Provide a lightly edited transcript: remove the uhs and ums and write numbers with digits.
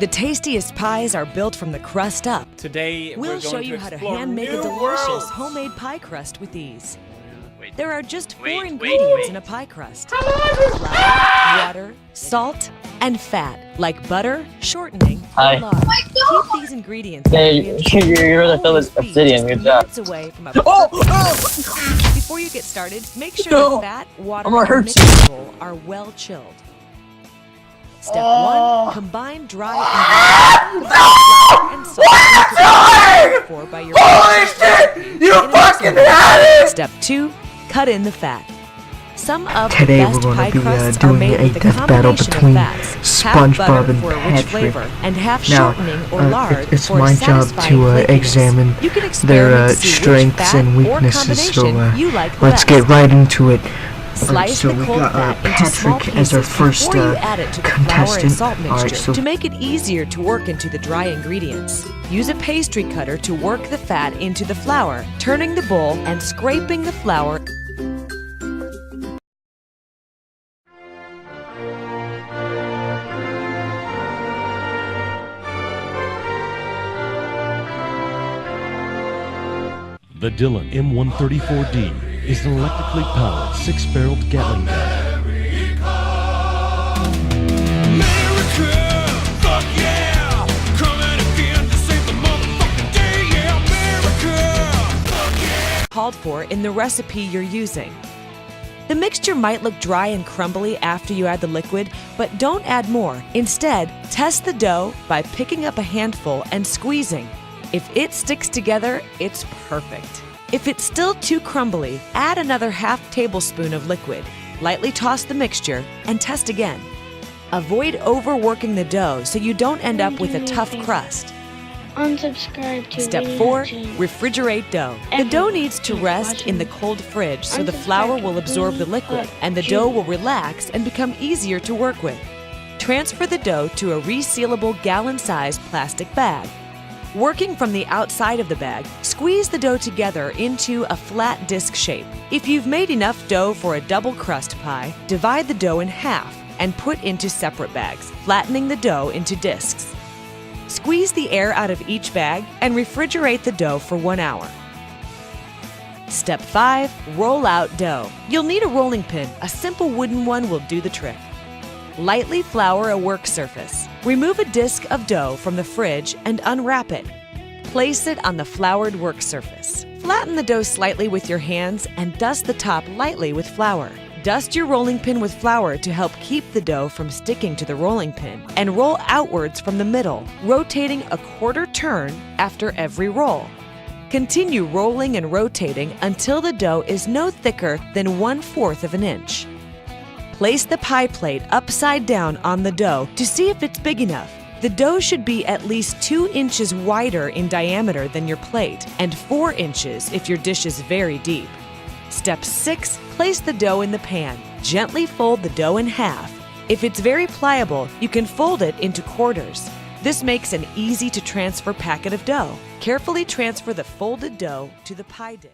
The tastiest pies are built from the crust up. Today We'll we're show going you to how to explore hand make a new delicious worlds. homemade pie crust with ease. Wait. There are just four Wait, ingredients wait. in a pie crust: flour, water, salt, and fat, like butter, shortening, Hi. or lard. Keep these ingredients Yeah, in the you're the always fill be obsidian, just good job. minutes away from a Oh! Before you get started, make sure No. the fat, water, I'm gonna and hurt mixing bowl are well chilled. Step 1. Combine dry ingredients. Flour and salt for by your Holy shit! You fucking had it! Step 2. Cut in the fat. Some of Today the we're best going pie to be crusts are doing made a with a death battle combination between of fats, half SpongeBob butter and for a rich Patrick. flavor, and half Now, shortening or lard it's for my a job satisfying to flakiness. examine You can their experiment to see which strengths fat and or weaknesses. So combination you like let's best. get right into it. Slice so the we cold got fat into small Patrick as our pieces first before you add it to the flour and contestant. salt mixture Alright, so to make it easier to work into the dry ingredients. Use a pastry cutter to work the fat into the flour, turning the bowl and scraping the flour. The Dillon M134D is an electrically powered 6-barreled Gatling gun. Called for in the recipe you're using. The mixture might look dry and crumbly after you add the liquid, but don't add more. Instead, test the dough by picking up a handful and squeezing. If it sticks together, it's perfect. If it's still too crumbly, add another half tablespoon of liquid. Lightly toss the mixture and test again. Avoid overworking the dough so you don't end up with a tough crust. Unsubscribe to Step video 4. channel. Refrigerate dough. The dough needs to rest in the cold fridge so the flour will absorb the liquid and the dough will relax and become easier to work with. Transfer the dough to a resealable gallon-sized plastic bag. Working from the outside of the bag, squeeze the dough together into a flat disc shape. If you've made enough dough for a double crust pie, divide the dough in half and put into separate bags, flattening the dough into discs. Squeeze the air out of each bag and refrigerate the dough for 1 hour. Step 5. Roll out dough. You'll need a rolling pin. A simple wooden one will do the trick. Lightly flour a work surface. Remove a disc of dough from the fridge and unwrap it. Place it on the floured work surface. Flatten the dough slightly with your hands and dust the top lightly with flour. Dust your rolling pin with flour to help keep the dough from sticking to the rolling pin, and roll outwards from the middle, rotating a quarter turn after every roll. Continue rolling and rotating until the dough is no thicker than 1/4 of an inch. Place the pie plate upside down on the dough to see if it's big enough. The dough should be at least 2 inches wider in diameter than your plate, and 4 inches if your dish is very deep. Step 6. Place the dough in the pan. Gently fold the dough in half. If it's very pliable, you can fold it into quarters. This makes an easy to transfer packet of dough. Carefully transfer the folded dough to the pie dish.